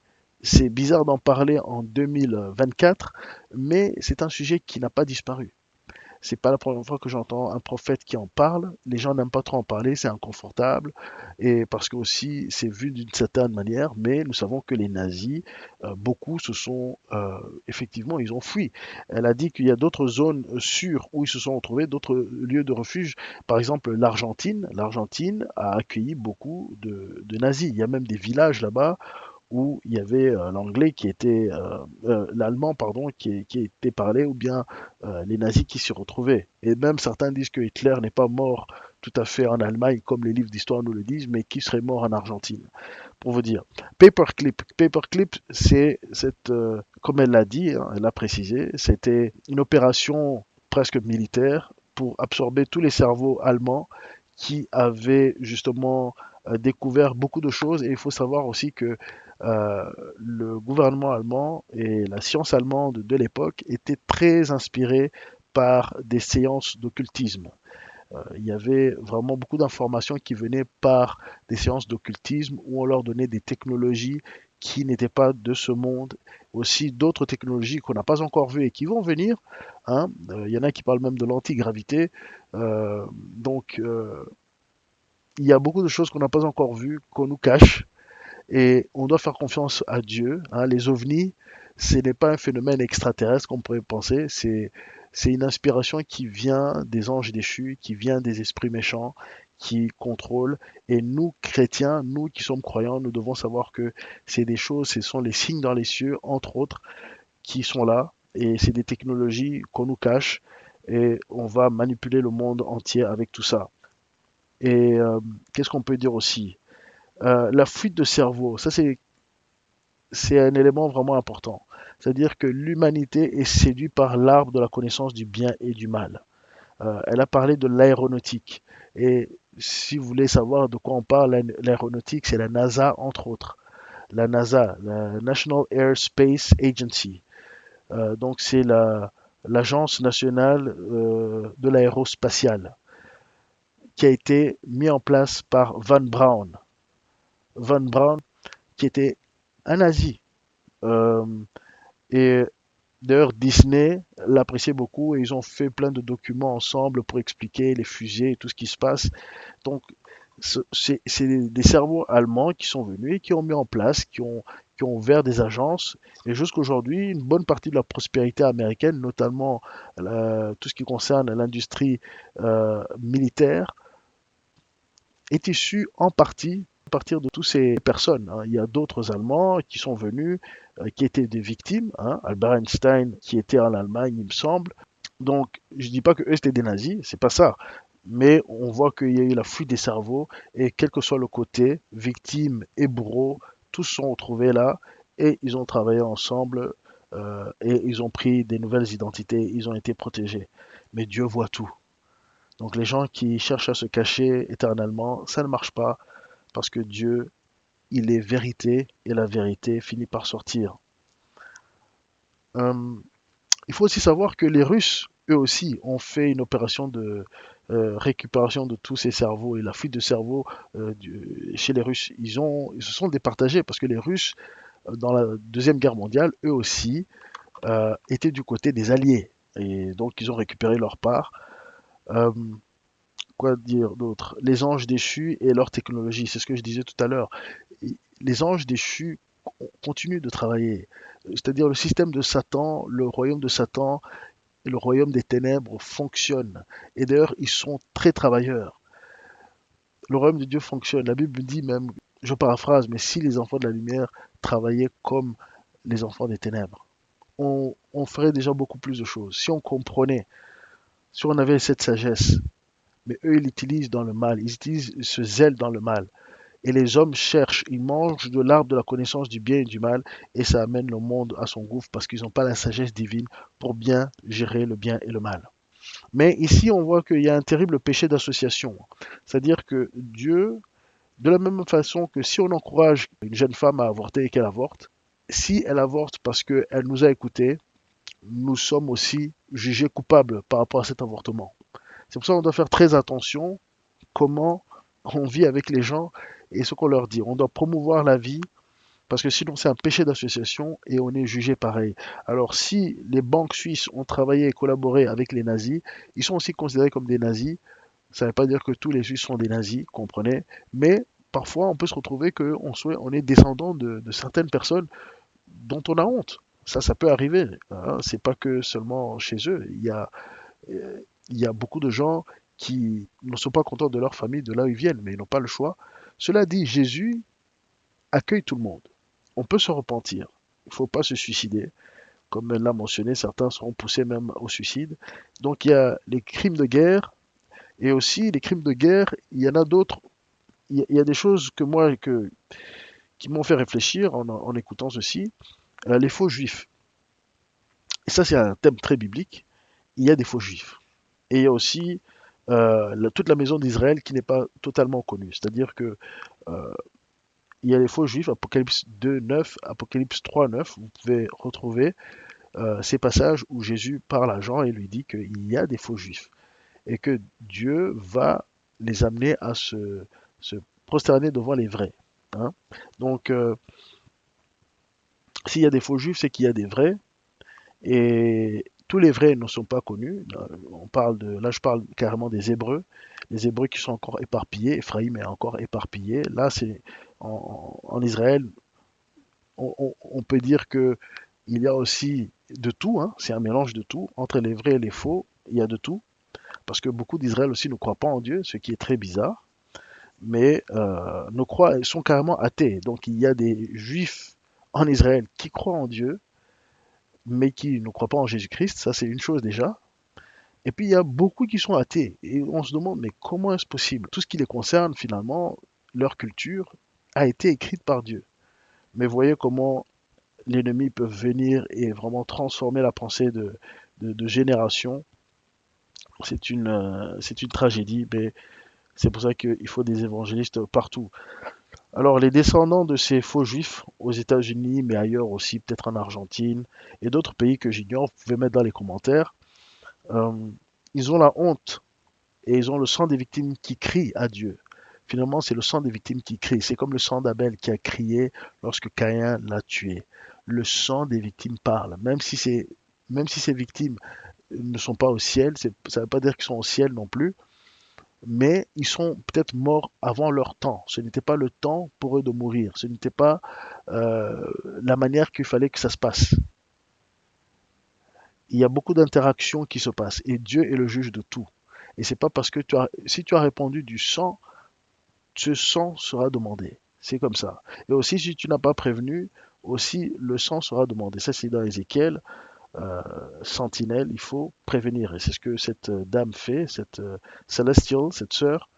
Speaker 2: c'est bizarre d'en parler en 2024, mais c'est un sujet qui n'a pas disparu. C'est pas la première fois que j'entends un prophète qui en parle. Les gens n'aiment pas trop en parler, c'est inconfortable, et parce que aussi c'est vu d'une certaine manière. Mais nous savons que les nazis, beaucoup se sont effectivement, ils ont fui. Elle a dit qu'il y a d'autres zones sûres où ils se sont retrouvés, d'autres lieux de refuge. Par exemple, l'Argentine. L'Argentine a accueilli beaucoup de nazis. Il y a même des villages là-bas où il y avait l'anglais qui était, l'allemand, pardon, qui était parlé, ou bien les nazis qui s'y retrouvaient. Et même certains disent que Hitler n'est pas mort tout à fait en Allemagne, comme les livres d'histoire nous le disent, mais qu'il serait mort en Argentine, pour vous dire. Paperclip. Paperclip, c'est cette, comme elle l'a dit, hein, elle l'a précisé, c'était une opération presque militaire pour absorber tous les cerveaux allemands qui avaient justement découvert beaucoup de choses. Et il faut savoir aussi que le gouvernement allemand et la science allemande de l'époque étaient très inspirés par des séances d'occultisme. Il y avait vraiment beaucoup d'informations qui venaient par des séances d'occultisme où on leur donnait des technologies qui n'étaient pas de ce monde, aussi d'autres technologies qu'on n'a pas encore vues et qui vont venir, hein. Il y en a qui parlent même de l'antigravité. Donc, il y a beaucoup de choses qu'on n'a pas encore vues, qu'on nous cache, et on doit faire confiance à Dieu, hein. Les ovnis, ce n'est pas un phénomène extraterrestre comme on pourrait penser, c'est une inspiration qui vient des anges déchus, qui vient des esprits méchants, qui contrôlent. Et nous, chrétiens, nous qui sommes croyants, nous devons savoir que c'est des choses, ce sont les signes dans les cieux, entre autres, qui sont là. Et c'est des technologies qu'on nous cache. Et on va manipuler le monde entier avec tout ça. Et qu'est-ce qu'on peut dire aussi? La fuite de cerveau, ça c'est un élément vraiment important. C'est-à-dire que l'humanité est séduite par l'arbre de la connaissance du bien et du mal. Elle a parlé de l'aéronautique. Et si vous voulez savoir de quoi on parle, l'aéronautique, c'est la NASA, entre autres. La NASA, la National Air Space Agency. Donc c'est l'agence nationale de l'aérospatiale qui a été mise en place par Van Braun. Van Braun, qui était un nazi. Euh, et d'ailleurs, Disney l'appréciait beaucoup et ils ont fait plein de documents ensemble pour expliquer les fusées et tout ce qui se passe. Donc, c'est des cerveaux allemands qui sont venus et qui ont mis en place, qui ont ouvert des agences. Et jusqu'à aujourd'hui, une bonne partie de la prospérité américaine, notamment tout ce qui concerne l'industrie militaire, est issue en partie à partir de toutes ces personnes, hein. Il y a d'autres Allemands qui sont venus, qui étaient des victimes, hein. Albert Einstein, qui était en Allemagne, il me semble. Donc, je ne dis pas que eux c'était des nazis, c'est pas ça. Mais on voit qu'il y a eu la fuite des cerveaux et quel que soit le côté, victimes et bourreaux, tous se sont retrouvés là et ils ont travaillé ensemble et ils ont pris des nouvelles identités, ils ont été protégés. Mais Dieu voit tout. Donc les gens qui cherchent à se cacher éternellement, ça ne marche pas parce que Dieu, il est vérité et la vérité finit par sortir. Euh, il faut aussi savoir que les Russes, eux aussi, ont fait une opération de récupération de tous ces cerveaux et la fuite de cerveau chez les Russes. Ils se sont départagés parce que les Russes, dans la Deuxième Guerre mondiale, eux aussi, étaient du côté des Alliés. Et donc, ils ont récupéré leur part. Euh, Quoi dire d'autre? Les anges déchus et leur technologie, c'est ce que je disais tout à l'heure. Les anges déchus continuent de travailler. C'est-à-dire le système de Satan, le royaume de Satan et le royaume des ténèbres fonctionnent. Et d'ailleurs, ils sont très travailleurs. Le royaume de Dieu fonctionne. La Bible dit même, je paraphrase, mais si les enfants de la lumière travaillaient comme les enfants des ténèbres, on ferait déjà beaucoup plus de choses. Si on comprenait, si on avait cette sagesse, mais eux, ils l'utilisent dans le mal, ils utilisent ce zèle dans le mal. Et les hommes cherchent, ils mangent de l'arbre de la connaissance du bien et du mal, et ça amène le monde à son gouffre parce qu'ils n'ont pas la sagesse divine pour bien gérer le bien et le mal. Mais ici, on voit qu'il y a un terrible péché d'association. C'est-à-dire que Dieu, de la même façon que si on encourage une jeune femme à avorter et qu'elle avorte, si elle avorte parce qu'elle nous a écoutés, nous sommes aussi jugés coupables par rapport à cet avortement. C'est pour ça qu'on doit faire très attention comment on vit avec les gens et ce qu'on leur dit. On doit promouvoir la vie parce que sinon c'est un péché d'association et on est jugé pareil. Alors si les banques suisses ont travaillé et collaboré avec les nazis, ils sont aussi considérés comme des nazis. Ça ne veut pas dire que tous les Suisses sont des nazis, comprenez, mais parfois on peut se retrouver on est descendant de certaines personnes dont on a honte. Ça peut arriver. Hein. C'est pas que seulement chez eux. Il y a beaucoup de gens qui ne sont pas contents de leur famille, de là où ils viennent, mais ils n'ont pas le choix. Cela dit, Jésus accueille tout le monde. On peut se repentir. Il ne faut pas se suicider. Comme elle l'a mentionné, certains seront poussés même au suicide. Donc il y a les crimes de guerre, et aussi les crimes de guerre, il y en a d'autres. Il y a des choses qui m'ont fait réfléchir en écoutant ceci. Les faux juifs. Et ça, c'est un thème très biblique. Il y a des faux juifs. Et il y a aussi toute la maison d'Israël qui n'est pas totalement connue. C'est-à-dire que il y a les faux juifs, Apocalypse 2, 9, Apocalypse 3, 9. Vous pouvez retrouver ces passages où Jésus parle à Jean et lui dit qu'il y a des faux juifs et que Dieu va les amener à se prosterner devant les vrais. Hein. Donc, s'il y a des faux juifs, c'est qu'il y a des vrais. Et tous les vrais ne sont pas connus. Là, je parle carrément des Hébreux. Les Hébreux qui sont encore éparpillés. Ephraïm est encore éparpillé. Là, c'est en Israël, on peut dire que il y a aussi de tout. Hein. C'est un mélange de tout. Entre les vrais et les faux, il y a de tout. Parce que beaucoup d'Israël aussi ne croient pas en Dieu, ce qui est très bizarre. Mais sont carrément athées. Donc il y a des juifs en Israël qui croient en Dieu, mais qui ne croient pas en Jésus-Christ. Ça, c'est une chose déjà. Et puis il y a beaucoup qui sont athées. Et on se demande, mais comment est-ce possible? Tout ce qui les concerne, finalement, leur culture, a été écrite par Dieu. Mais voyez comment l'ennemi peut venir et vraiment transformer la pensée de générations. C'est une tragédie, mais c'est pour ça qu'il faut des évangélistes partout. Alors, les descendants de ces faux juifs aux États-Unis, mais ailleurs aussi, peut-être en Argentine et d'autres pays que j'ignore, vous pouvez mettre dans les commentaires. euh, Ils ont la honte et ils ont le sang des victimes qui crient à Dieu. Finalement, c'est le sang des victimes qui crie. C'est comme le sang d'Abel qui a crié lorsque Caïn l'a tué. Le sang des victimes parle. Même si ces victimes ne sont pas au ciel, ça ne veut pas dire qu'ils sont au ciel non plus, mais ils sont peut-être morts avant leur temps. Ce n'était pas le temps pour eux de mourir. Ce n'était pas la manière qu'il fallait que ça se passe. Il y a beaucoup d'interactions qui se passent et Dieu est le juge de tout. Et c'est pas parce que si tu as répandu du sang, ce sang sera demandé. C'est comme ça. Et aussi, si tu n'as pas prévenu, aussi le sang sera demandé. Ça, c'est dans Ézéchiel. Sentinelle, il faut prévenir. Et c'est ce que cette dame fait, cette Celestial, cette sœur.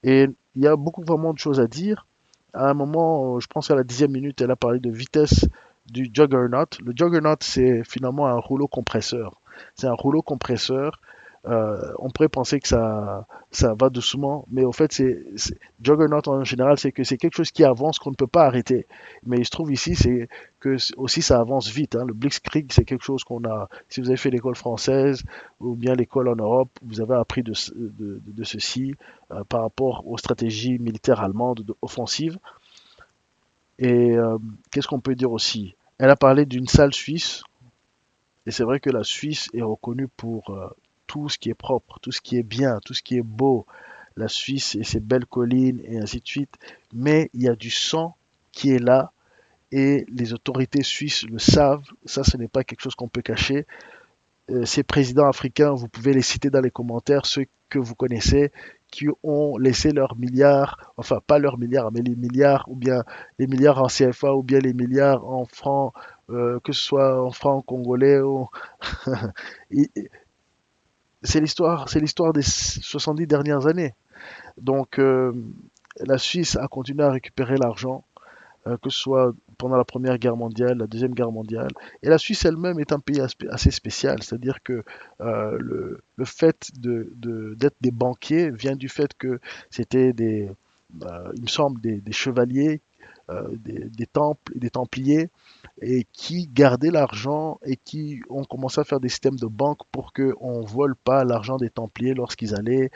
Speaker 2: Et il y a beaucoup vraiment de choses à dire. À un moment, je pense à la 10e minute, elle a parlé de vitesse du Juggernaut. Le Juggernaut, c'est finalement un rouleau compresseur. C'est un rouleau compresseur. On pourrait penser que ça va doucement, mais au fait, Juggernaut en général, c'est que c'est quelque chose qui avance qu'on ne peut pas arrêter. Mais il se trouve ici, c'est que aussi ça avance vite. Hein. Le Blitzkrieg, c'est quelque chose qu'on a. Si vous avez fait l'école française ou bien l'école en Europe, vous avez appris de ceci par rapport aux stratégies militaires allemandes offensives. Et qu'est-ce qu'on peut dire aussi? Elle a parlé d'une salle suisse, et c'est vrai que la Suisse est reconnue pour tout ce qui est propre, tout ce qui est bien, tout ce qui est beau. La Suisse et ses belles collines et ainsi de suite. Mais il y a du sang qui est là et les autorités suisses le savent. Ça, ce n'est pas quelque chose qu'on peut cacher. Ces présidents africains, vous pouvez les citer dans les commentaires, ceux que vous connaissez, qui ont laissé leurs milliards, enfin pas leurs milliards, mais les milliards, ou bien les milliards en CFA, ou bien les milliards en francs, que ce soit en francs congolais. C'est l'histoire des 70 dernières années. Donc la Suisse a continué à récupérer l'argent, que ce soit pendant la Première Guerre mondiale, la Deuxième Guerre mondiale. Et la Suisse elle-même est un pays assez spécial, c'est-à-dire que le fait d'être des banquiers vient du fait que c'était il me semble, des chevaliers des temples et des templiers et qui gardaient l'argent et qui ont commencé à faire des systèmes de banque pour qu'on ne vole pas l'argent des templiers lorsqu'ils allaient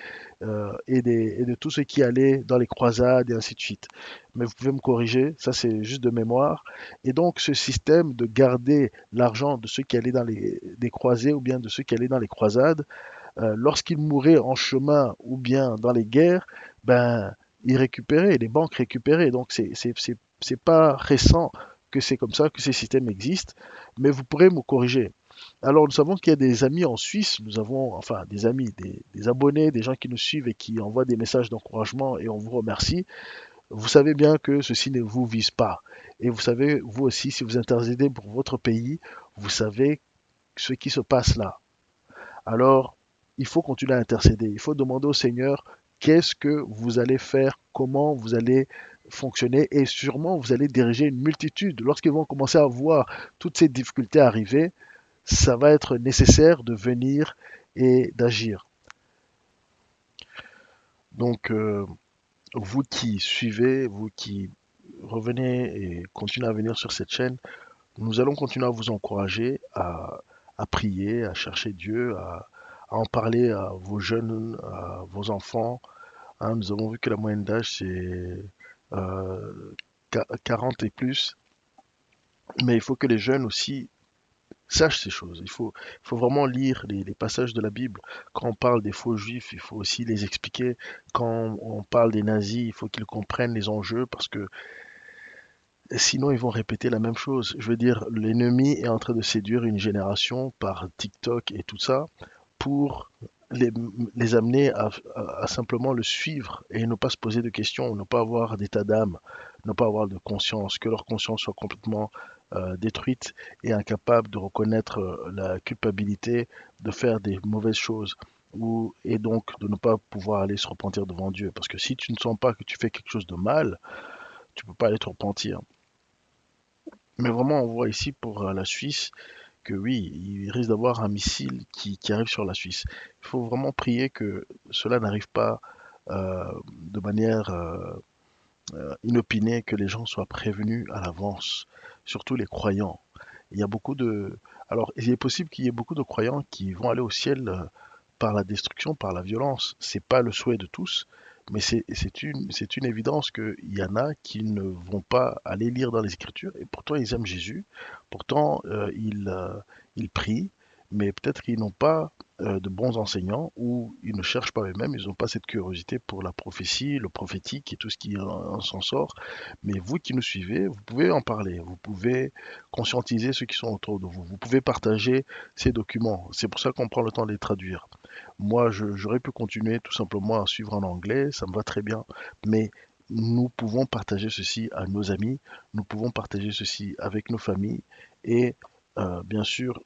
Speaker 2: et de tous ceux qui allaient dans les croisades et ainsi de suite. Mais vous pouvez me corriger, ça c'est juste de mémoire. Et donc ce système de garder l'argent de ceux qui allaient dans des croisés ou bien de ceux qui allaient dans les croisades, lorsqu'ils mouraient en chemin ou bien dans les guerres, ben, ils récupéraient, les banques récupéraient. Donc c'est pas récent que c'est comme ça, que ces systèmes existent, mais vous pourrez me corriger. Alors, nous savons qu'il y a des amis en Suisse, nous avons, enfin, des amis, des abonnés, des gens qui nous suivent et qui envoient des messages d'encouragement et on vous remercie. Vous savez bien que ceci ne vous vise pas. Et vous savez, vous aussi, si vous intercédez pour votre pays, vous savez ce qui se passe là. Alors, il faut continuer à intercéder. Il faut demander au Seigneur qu'est-ce que vous allez faire, comment vous allez fonctionner et sûrement vous allez diriger une multitude. Lorsqu'ils vont commencer à voir toutes ces difficultés arriver, ça va être nécessaire de venir et d'agir. Donc, vous qui suivez, vous qui revenez et continuez à venir sur cette chaîne, nous allons continuer à vous encourager à prier, à chercher Dieu, à en parler à vos jeunes, à vos enfants. Hein, nous avons vu que la moyenne d'âge, c'est euh, 40 et plus. Mais il faut que les jeunes aussi sachent ces choses. Il faut vraiment lire les passages de la Bible. Quand on parle des faux juifs, il faut aussi les expliquer. Quand on parle des nazis, il faut qu'ils comprennent les enjeux parce que sinon, ils vont répéter la même chose. Je veux dire, l'ennemi est en train de séduire une génération par TikTok et tout ça pour les, les amener à simplement le suivre et ne pas se poser de questions, ne pas avoir d'état d'âme, ne pas avoir de conscience, que leur conscience soit complètement détruite et incapable de reconnaître la culpabilité de faire des mauvaises choses. Et donc de ne pas pouvoir aller se repentir devant Dieu. Parce que si tu ne sens pas que tu fais quelque chose de mal, tu ne peux pas aller te repentir. Mais vraiment, on voit ici pour la Suisse que oui, il risque d'avoir un missile qui arrive sur la Suisse. Il faut vraiment prier que cela n'arrive pas de manière inopinée, que les gens soient prévenus à l'avance, surtout les croyants. Il y a beaucoup de... Alors, il est possible qu'il y ait beaucoup de croyants qui vont aller au ciel par la destruction, par la violence. C'est pas le souhait de tous, mais c'est une évidence qu'il y en a qui ne vont pas aller lire dans les Écritures, et pourtant ils aiment Jésus, pourtant ils prient, mais peut-être qu'ils n'ont pas de bons enseignants, ou ils ne cherchent pas eux-mêmes, ils n'ont pas cette curiosité pour la prophétie, le prophétique et tout ce qui s'en sort. Mais vous qui nous suivez, vous pouvez en parler, vous pouvez conscientiser ceux qui sont autour de vous, vous pouvez partager ces documents. C'est pour ça qu'on prend le temps de les traduire. Moi, j'aurais pu continuer tout simplement à suivre en anglais, ça me va très bien, mais nous pouvons partager ceci à nos amis, nous pouvons partager ceci avec nos familles, et bien sûr,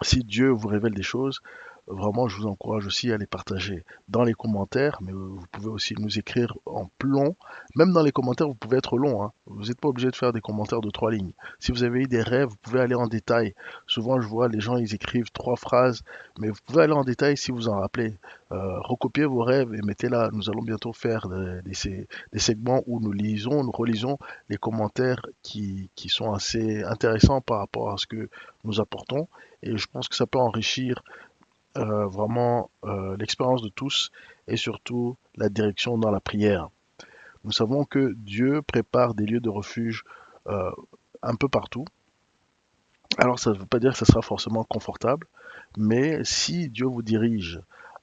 Speaker 2: si Dieu vous révèle des choses, vraiment, je vous encourage aussi à les partager dans les commentaires, mais vous pouvez aussi nous écrire en long. Même dans les commentaires, vous pouvez être long, hein. Vous n'êtes pas obligé de faire des commentaires de 3 lignes. Si vous avez eu des rêves, vous pouvez aller en détail. Souvent, je vois les gens, ils écrivent 3 phrases, mais vous pouvez aller en détail si vous en rappelez. Recopiez vos rêves et mettez là. Nous allons bientôt faire des segments où nous lisons, nous relisons les commentaires qui sont assez intéressants par rapport à ce que nous apportons. Et je pense que ça peut enrichir vraiment l'expérience de tous et surtout la direction dans la prière. Nous savons que Dieu prépare des lieux de refuge euh, un peu partout. Alors ça ne veut pas dire que ça sera forcément confortable, mais si Dieu vous dirige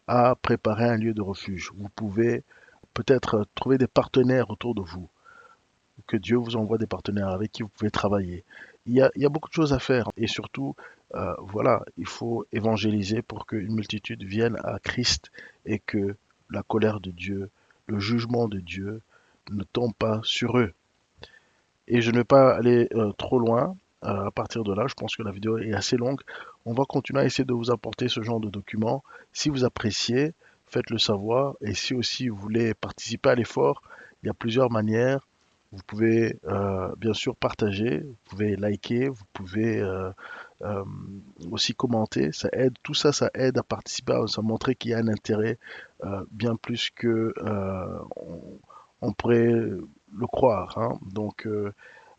Speaker 2: à préparer un lieu de refuge, vous pouvez peut-être trouver des partenaires autour de vous, que Dieu vous envoie des partenaires avec qui vous pouvez travailler. Il y a beaucoup de choses à faire et surtout, voilà, il faut évangéliser pour qu'une multitude vienne à Christ et que la colère de Dieu, le jugement de Dieu ne tombe pas sur eux. Et je ne vais pas aller trop loin. À partir de là, je pense que la vidéo est assez longue. On va continuer à essayer de vous apporter ce genre de documents. Si vous appréciez, faites-le savoir. Et si aussi vous voulez participer à l'effort, il y a plusieurs manières. Vous pouvez bien sûr partager, vous pouvez liker, vous pouvez euh, aussi commenter. Ça aide, tout ça, ça aide à participer, à montrer qu'il y a un intérêt bien plus que on pourrait le croire, hein. Donc,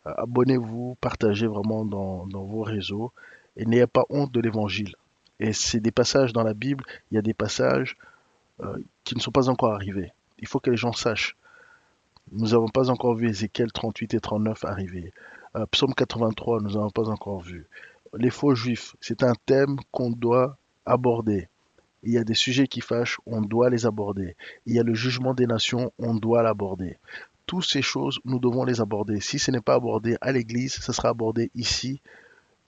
Speaker 2: abonnez-vous, partagez vraiment dans vos réseaux et n'ayez pas honte de l'évangile. Et c'est des passages dans la Bible, il y a des passages qui ne sont pas encore arrivés. Il faut que les gens sachent. Nous n'avons pas encore vu Ézéchiel 38 et 39 arriver. Psaume 83, nous n'avons pas encore vu. Les faux juifs, c'est un thème qu'on doit aborder. Il y a des sujets qui fâchent, on doit les aborder. Il y a le jugement des nations, on doit l'aborder. Toutes ces choses, nous devons les aborder. Si ce n'est pas abordé à l'église, ce sera abordé ici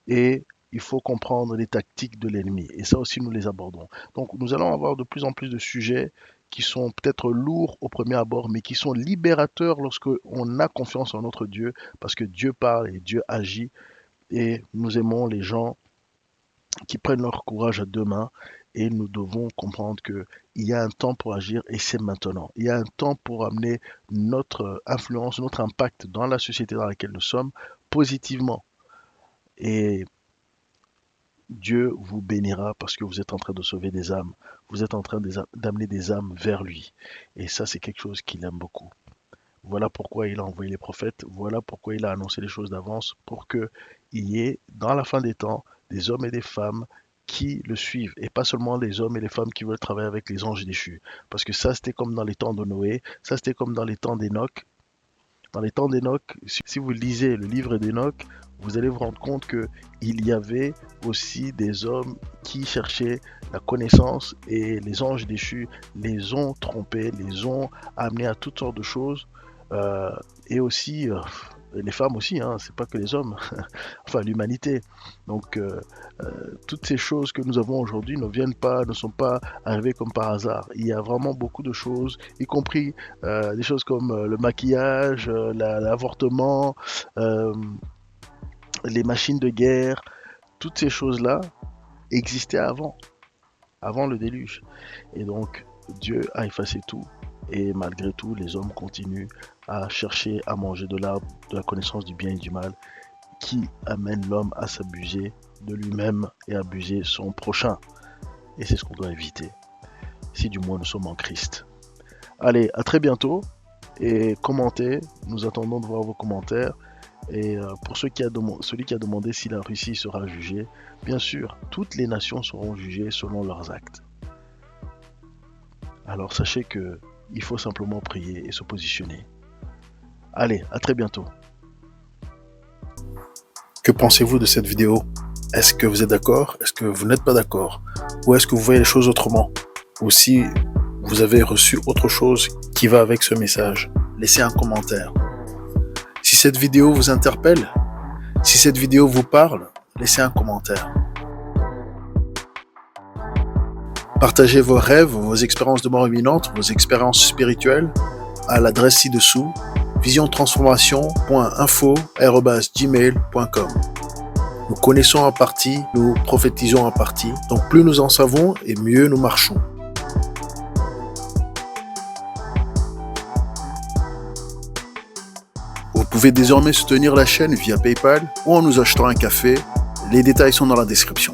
Speaker 2: et il faut comprendre les tactiques de l'ennemi. Et ça aussi, nous les abordons. Donc, nous allons avoir de plus en plus de sujets qui sont peut-être lourds au premier abord, mais qui sont libérateurs lorsque on a confiance en notre Dieu, parce que Dieu parle et Dieu agit. Et nous aimons les gens qui prennent leur courage à deux mains. Et nous devons comprendre qu'il y a un temps pour agir et c'est maintenant. Il y a un temps pour amener notre influence, notre impact dans la société dans laquelle nous sommes positivement. Et Dieu vous bénira parce que vous êtes en train de sauver des âmes. Vous êtes en train d'amener des âmes vers lui. Et ça, c'est quelque chose qu'il aime beaucoup. Voilà pourquoi il a envoyé les prophètes. Voilà pourquoi il a annoncé les choses d'avance pour qu'il y ait, dans la fin des temps, des hommes et des femmes qui le suivent. Et pas seulement les hommes et les femmes qui veulent travailler avec les anges déchus. Parce que ça, c'était comme dans les temps de Noé. Ça, c'était comme dans les temps d'Enoch. Dans les temps d'Enoch, si vous lisez le livre d'Enoch, vous allez vous rendre compte qu'il y avait aussi des hommes qui cherchaient la connaissance et les anges déchus les ont trompés, les ont amenés à toutes sortes de choses. Et aussi, les femmes aussi, hein, c'est pas que les hommes, enfin l'humanité. Donc, toutes ces choses que nous avons aujourd'hui ne sont pas arrivées comme par hasard. Il y a vraiment beaucoup de choses, y compris des choses comme le maquillage, l'avortement, les machines de guerre. Toutes ces choses-là existaient avant le déluge. Et donc, Dieu a effacé tout. Et malgré tout, les hommes continuent à chercher à manger de l'arbre de la connaissance du bien et du mal qui amène l'homme à s'abuser de lui-même et abuser son prochain. Et c'est ce qu'on doit éviter, si du moins nous sommes en Christ. Allez, à très bientôt et commentez. Nous attendons de voir vos commentaires. Et pour celui qui a demandé si la Russie sera jugée, bien sûr, toutes les nations seront jugées selon leurs actes. Alors sachez que il faut simplement prier et se positionner. Allez, à très bientôt.
Speaker 3: Que pensez-vous de cette vidéo? Est-ce que vous êtes d'accord? Est-ce que vous n'êtes pas d'accord? Ou est-ce que vous voyez les choses autrement? Ou si vous avez reçu autre chose qui va avec ce message, laissez un commentaire. Si cette vidéo vous interpelle, si cette vidéo vous parle, laissez un commentaire. Partagez vos rêves, vos expériences de mort imminente, vos expériences spirituelles à l'adresse ci-dessous visiontransformation.info@gmail.com. Nous connaissons en partie, nous prophétisons en partie, donc plus nous en savons et mieux nous marchons. Vous pouvez désormais soutenir la chaîne via PayPal ou en nous achetant un café. Les détails sont dans la description.